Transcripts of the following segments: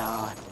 now.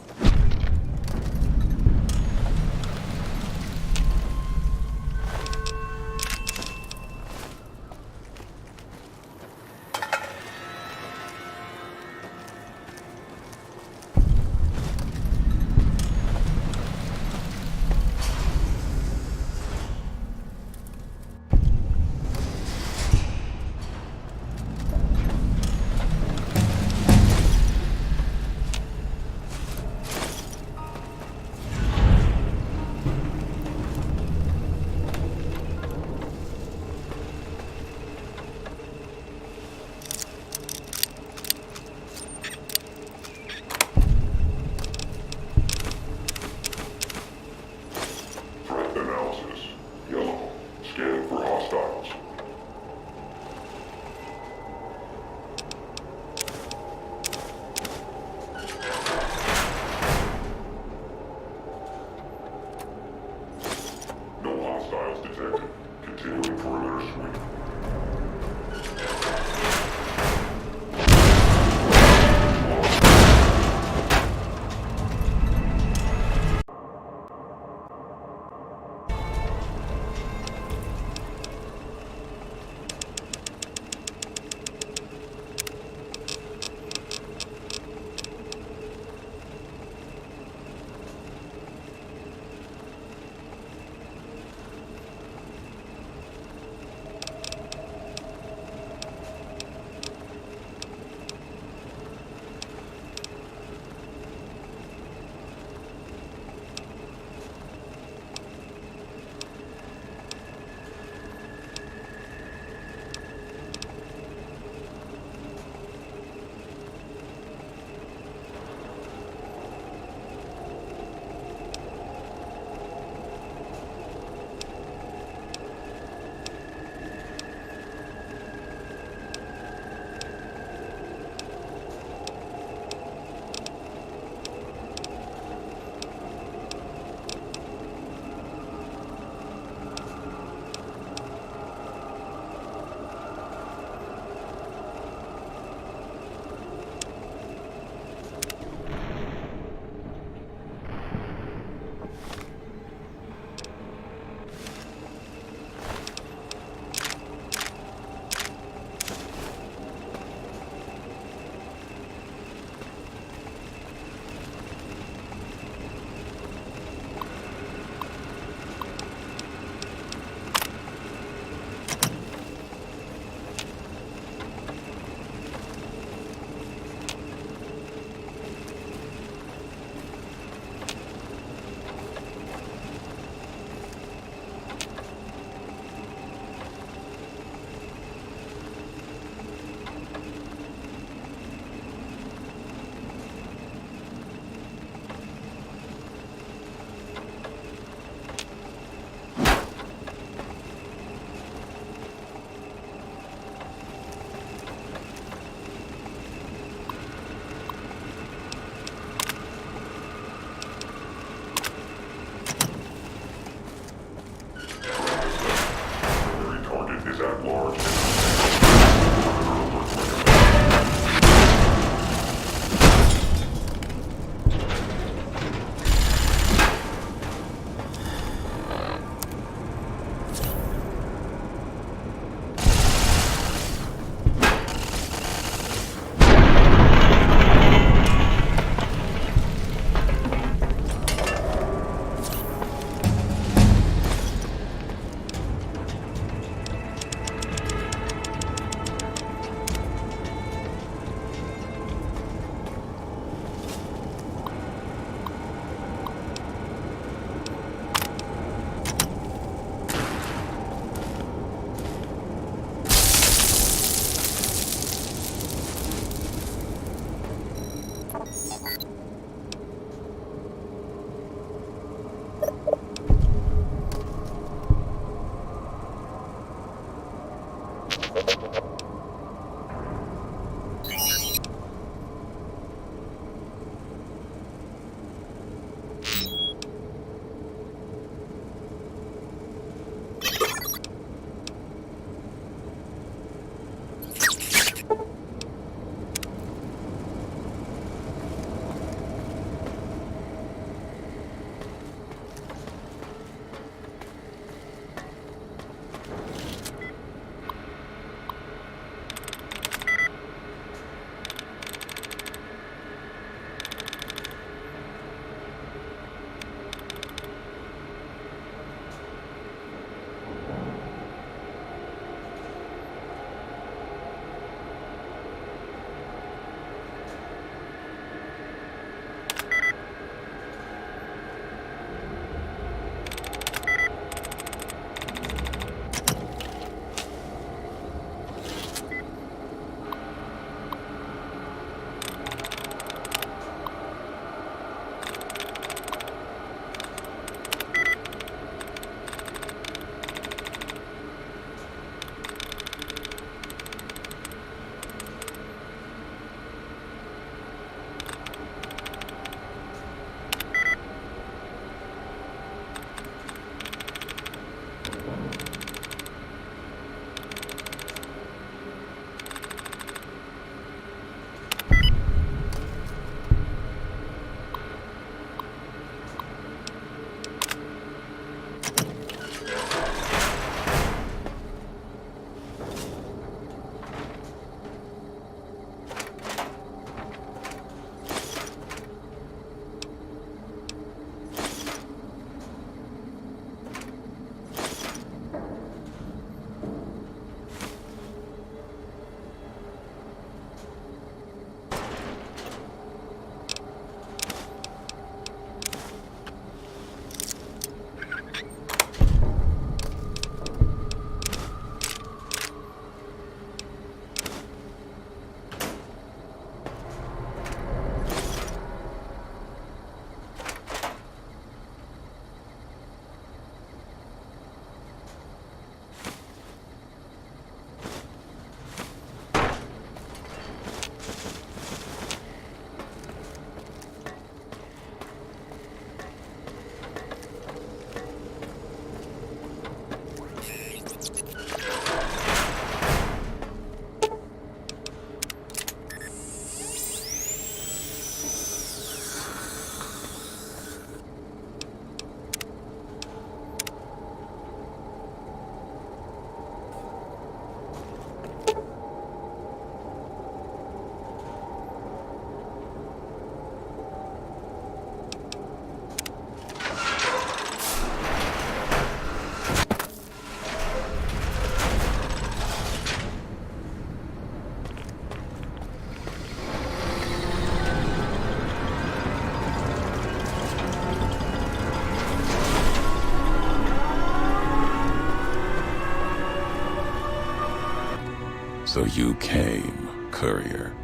So you came, courier.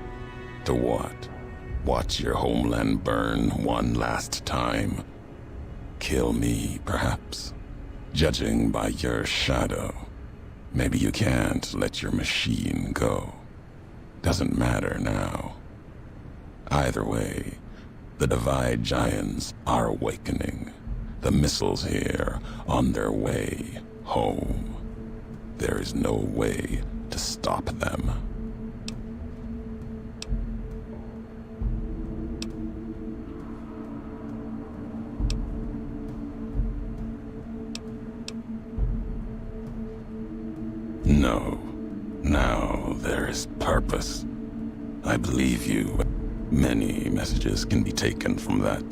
To what? Watch your homeland burn one last time? Kill me, perhaps? Judging by your shadow, maybe you can't let your machine go. Doesn't matter now. Either way, the Divide Giants are awakening. The missiles here on their way home. There is no way to stop them. No. Now there is purpose. I believe you. Many messages can be taken from that.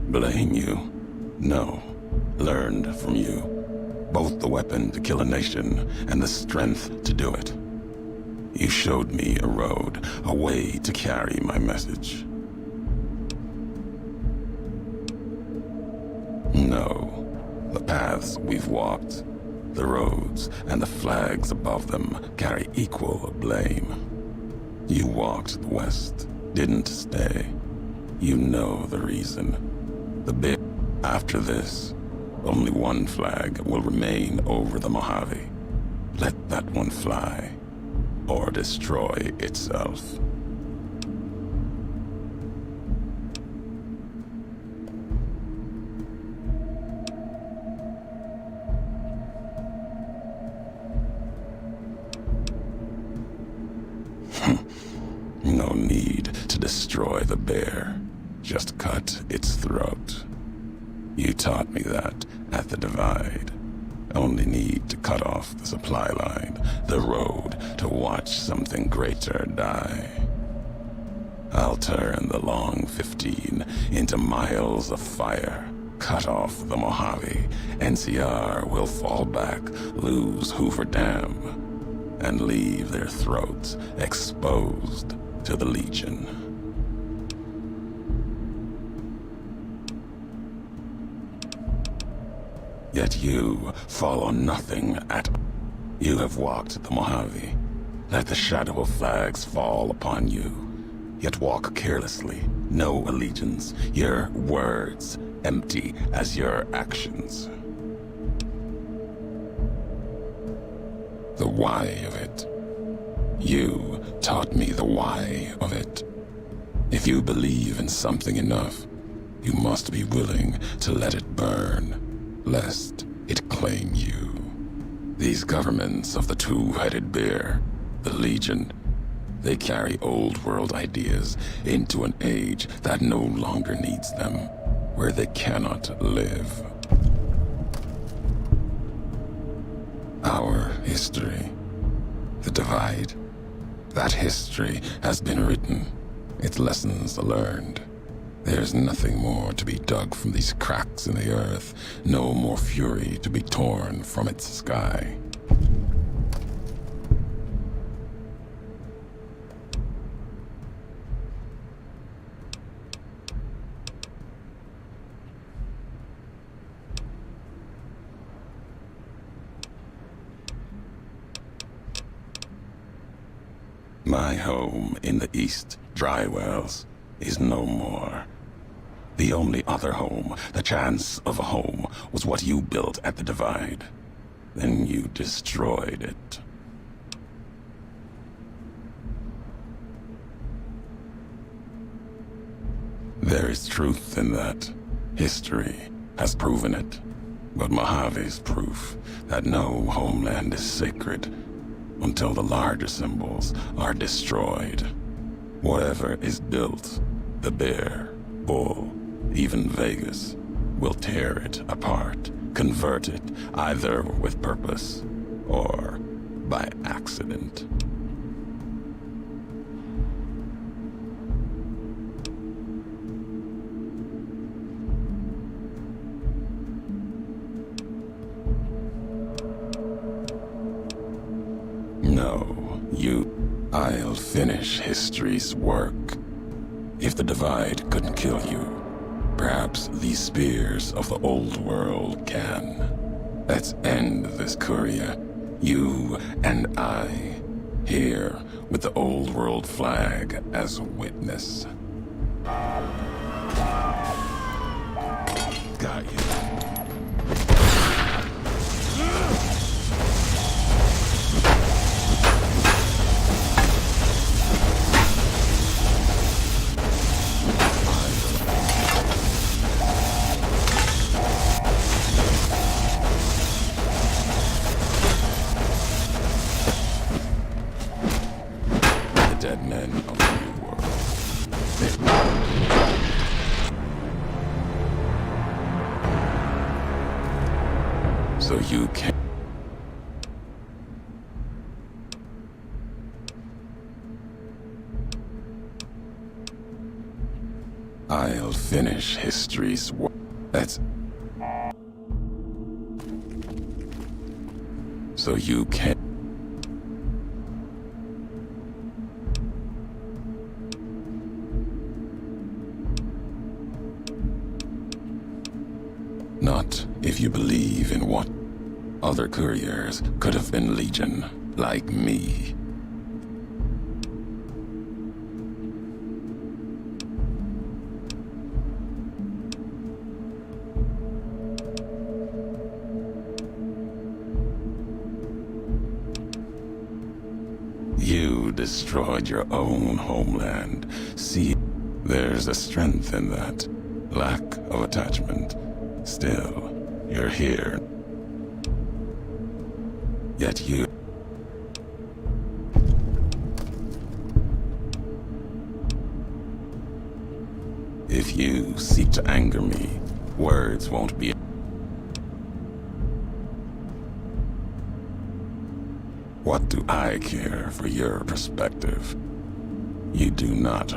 Blame you? No. Learned from you. Both the weapon to kill a nation and the strength to do it. You showed me a road, a way to carry my message. No. The paths we've walked, the roads and the flags above them carry equal blame. You walked the West, didn't stay. You know the reason. The bit after this, only one flag will remain over the Mojave. Let that one fly, or destroy itself. No need to destroy the bear. Just cut its throat. You taught me that at the Divide. Only need to cut off the supply line, the road, to watch something greater die. I'll turn the long 15 into miles of fire. Cut off the Mojave. NCR will fall back, lose Hoover Dam, and leave their throats exposed to the Legion. Yet you follow nothing at all. You have walked the Mojave. Let the shadow of flags fall upon you. Yet walk carelessly. No allegiance. Your words empty as your actions. The why of it. You taught me the why of it. If you believe in something enough, you must be willing to let it burn, lest it claim you. These governments of the two-headed bear, the Legion, they carry old world ideas into an age that no longer needs them, where they cannot live. Our history, the Divide, that history has been written, its lessons learned. There's nothing more to be dug from these cracks in the earth, no more fury to be torn from its sky. My home in the East, Dry Wells, is no more. The only other home, the chance of a home, was what you built at the Divide. Then you destroyed it. There is truth in that. History has proven it. But Mojave's proof that no homeland is sacred until the larger symbols are destroyed. Whatever is built, the bear, bull, even Vegas, will tear it apart, convert it either with purpose or by accident. No, I'll finish history's work. If the Divide couldn't kill you, Perhaps these spears of the old world can. Let's end this courier. You and I. Here, with the old world flag as witness. Got you. Dead men of the new world. So you can... I'll finish history's work. That's... So you can... Not if you believe in what other couriers could have been Legion, like me. You destroyed your own homeland. See, there's a strength in that. Lack of attachment. Still, you're here. Yet you... If you seek to anger me, words won't be... What do I care for your perspective? You do not...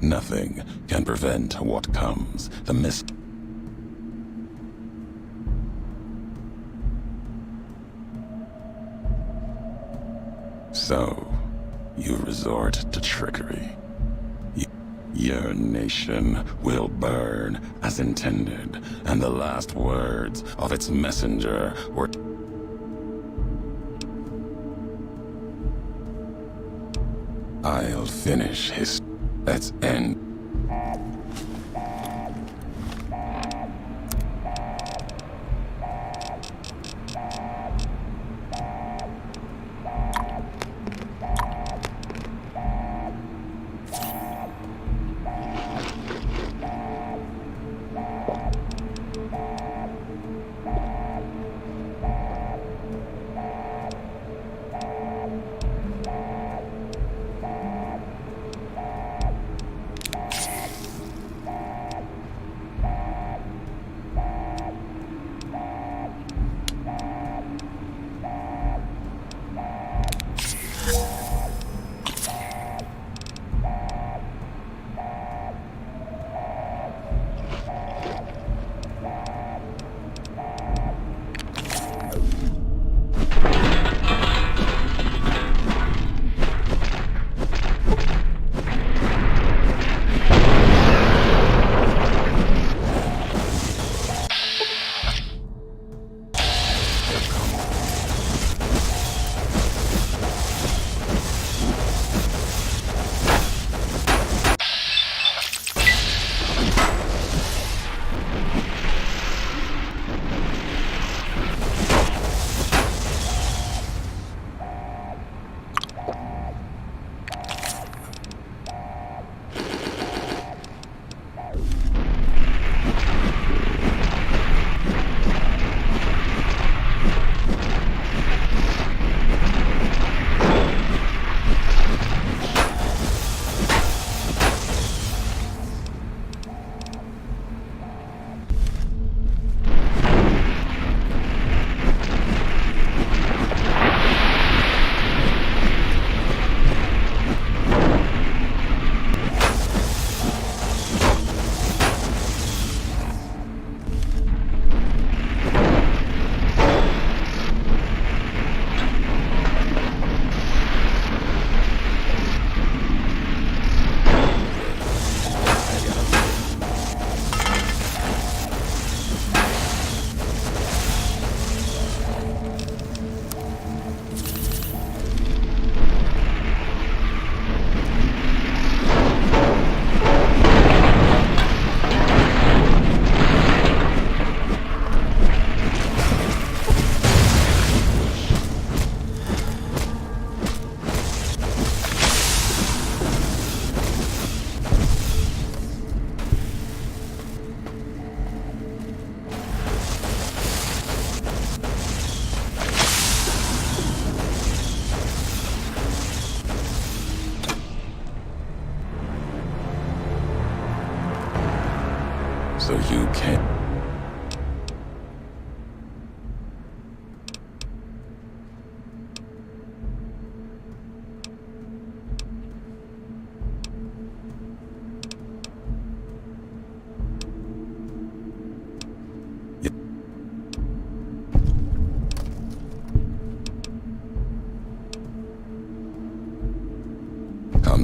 Nothing can prevent what comes. The mist. So, you resort to trickery. Your nation will burn as intended, and the last words of its messenger were... I'll finish his... Let's end.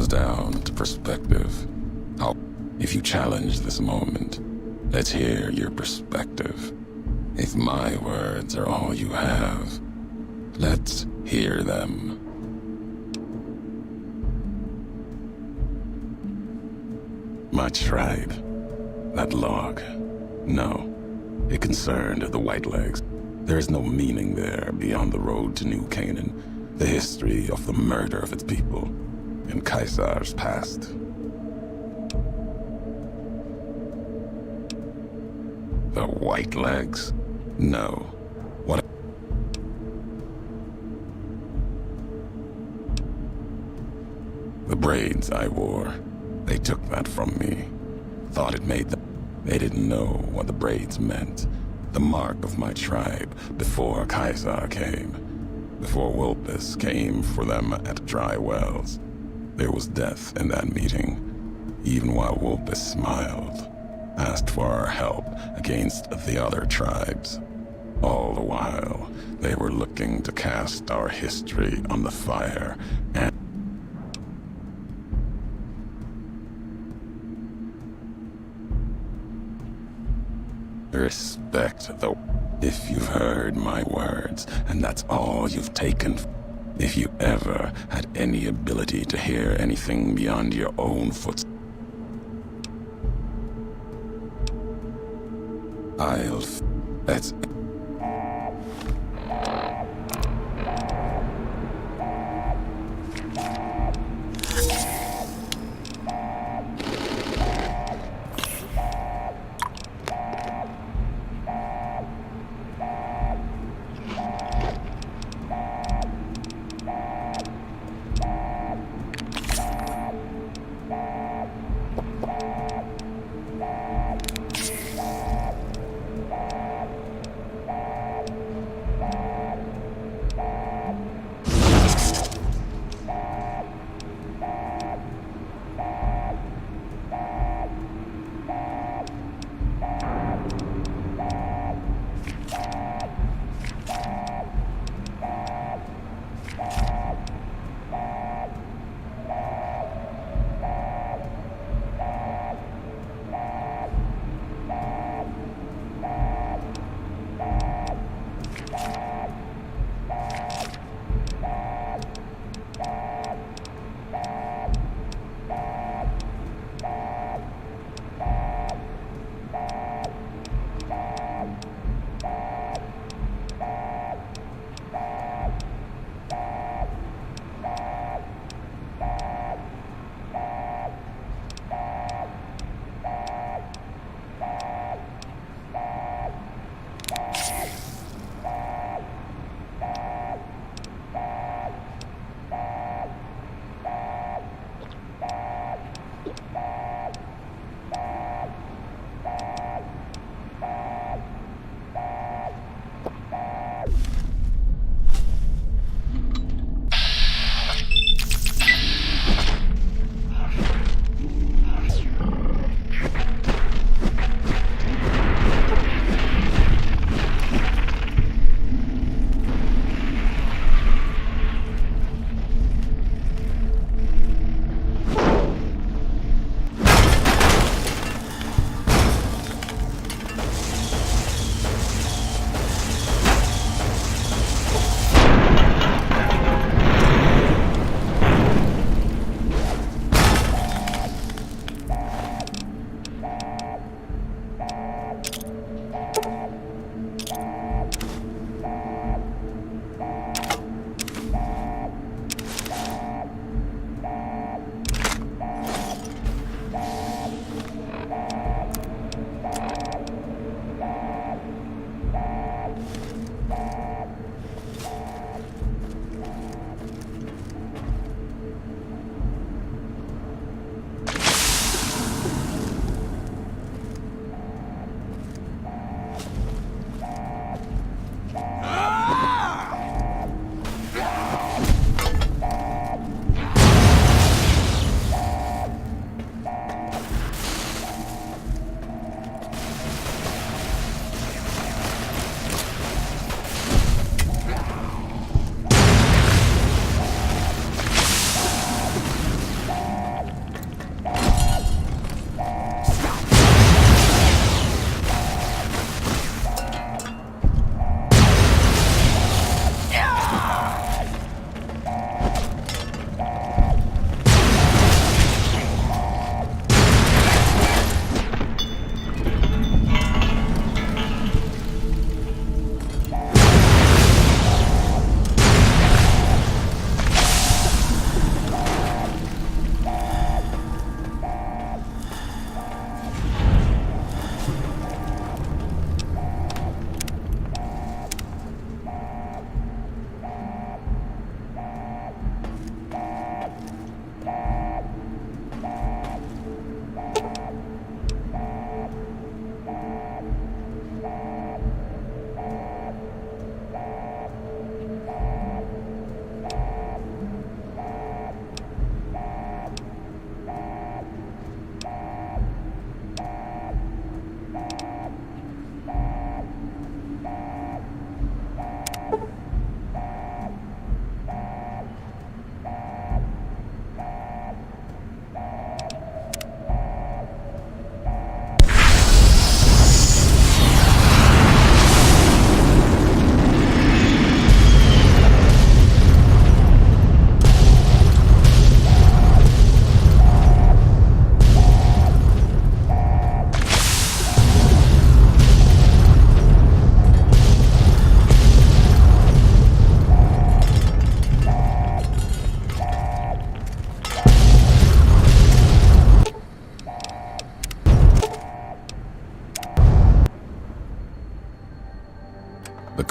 comes down to perspective. If you challenge this moment, let's hear your perspective. If my words are all you have, let's hear them. My tribe. That log. No. It concerned the Whitelegs. There is no meaning there beyond the road to New Canaan, the history of the murder of its people, and Caesar's past. The Whitelegs? No. What? The braids I wore, they took that from me. Thought it made them. They didn't know what the braids meant. The mark of my tribe before Caesar came. Before Wilpus came for them at dry wells. There was death in that meeting. Even while Wilpus smiled. Asked for our help against the other tribes. All the while, they were looking to cast our history on the fire and respect, though. If you've heard my words, and that's all you've taken, if you ever had any ability to hear anything beyond your own footsteps, that's...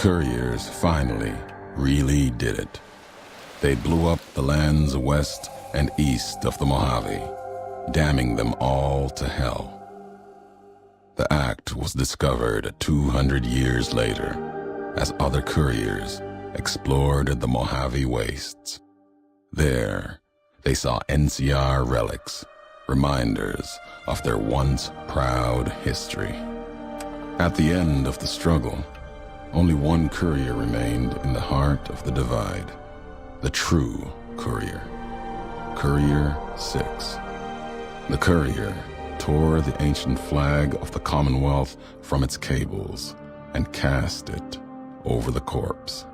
couriers finally really did it. They blew up the lands west and east of the Mojave, damning them all to hell. The act was discovered 200 years later as other couriers explored the Mojave wastes. There, they saw NCR relics, reminders of their once proud history. At the end of the struggle, only one courier remained in the heart of the divide, the true courier, Courier 6. The courier tore the ancient flag of the Commonwealth from its cables and cast it over the corpse.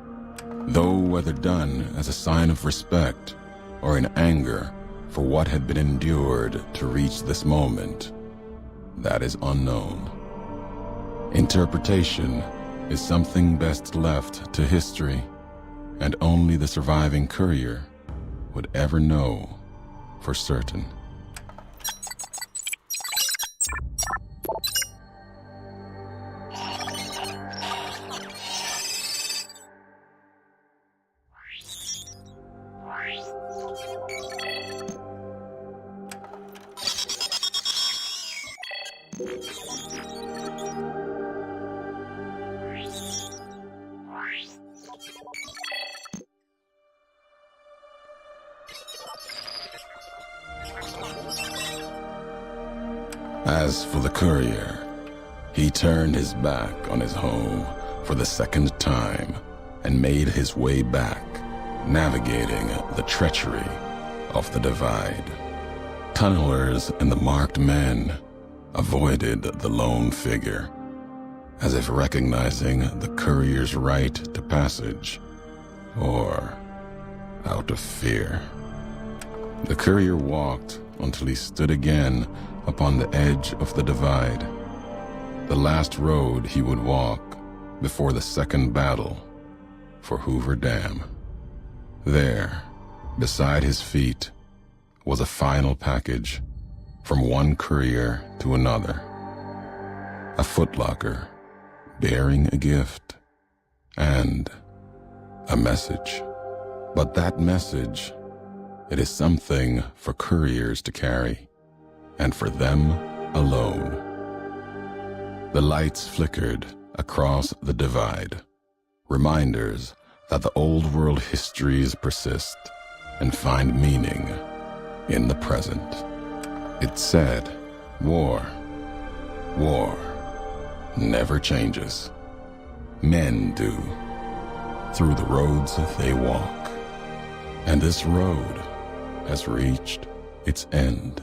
Though whether done as a sign of respect or in anger for what had been endured to reach this moment, that is unknown. Interpretation is something best left to history, and only the surviving courier would ever know for certain. As for the courier, he turned his back on his home for the second time and made his way back, navigating the treachery of the divide. Tunnelers and the marked men avoided the lone figure, as if recognizing the courier's right to passage, or out of fear. The courier walked until he stood again upon the edge of the divide, the last road he would walk before the second battle for Hoover Dam. There, beside his feet, was a final package from one courier to another. A footlocker bearing a gift and a message. But that message, it is something for couriers to carry, and for them alone. The lights flickered across the divide, reminders that the old world histories persist and find meaning in the present. It said, war never changes. Men do, through the roads they walk. And this road has reached its end.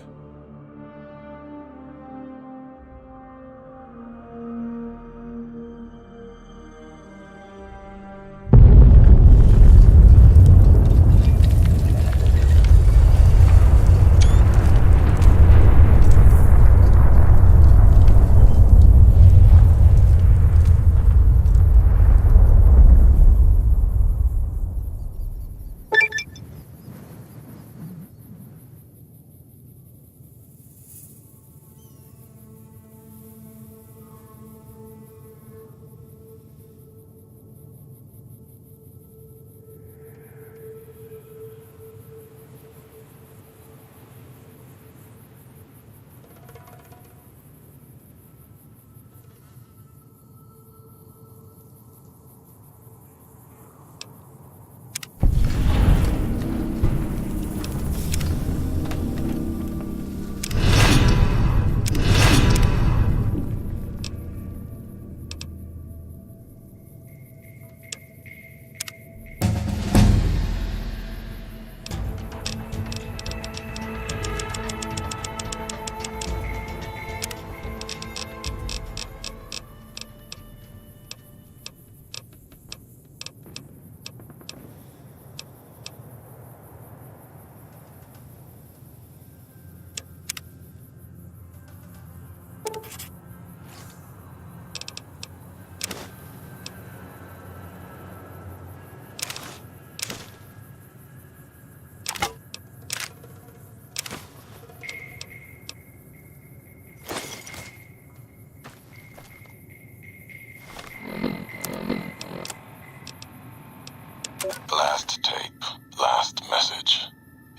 Last tape, last message.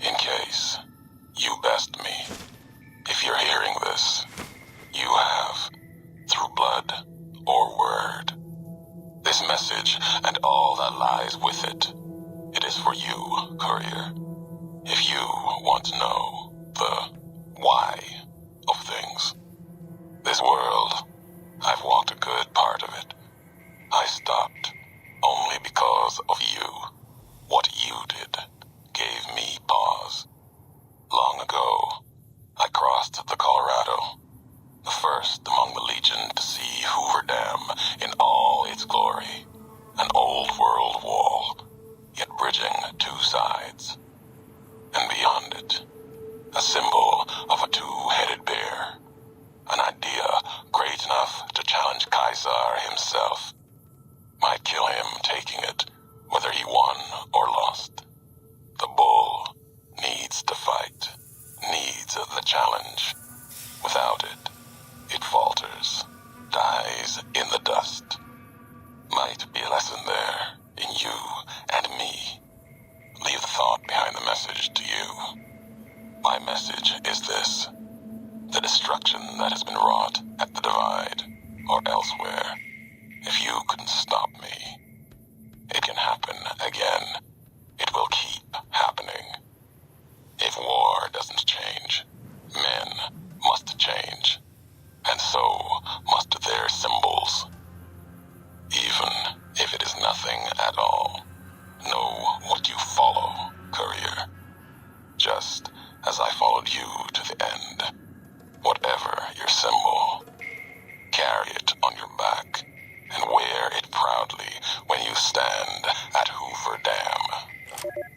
In case you best me. If you're hearing this, you have, through blood or word. This message and all that lies with it. It is for you, courier. If you want to know the why of things. This world, I've walked a good part of it. I stopped only because of you. What you did gave me pause. Long ago, I crossed the Colorado, the first among the Legion to see Hoover Dam in all its glory. An old world wall, yet bridging two sides. And beyond it, a symbol of a two-headed bear. An idea great enough to challenge Caesar himself. Might kill him taking it, whether he won or lost. The bull needs to fight, needs the challenge. Without it, it falters, dies in the dust. Might be a lesson there, in you and me. Leave the thought behind the message to you. My message is this. The destruction that has been wrought at the Divide, or elsewhere, if you couldn't stop me, it can happen again. It will keep happening. If war doesn't change, men must change, and so must their symbols. Even if it is nothing at all, know what you follow, courier. Just as I followed you to the end. Whatever your symbol, carry it on your back and wear it proudly when you stand at Hoover Dam.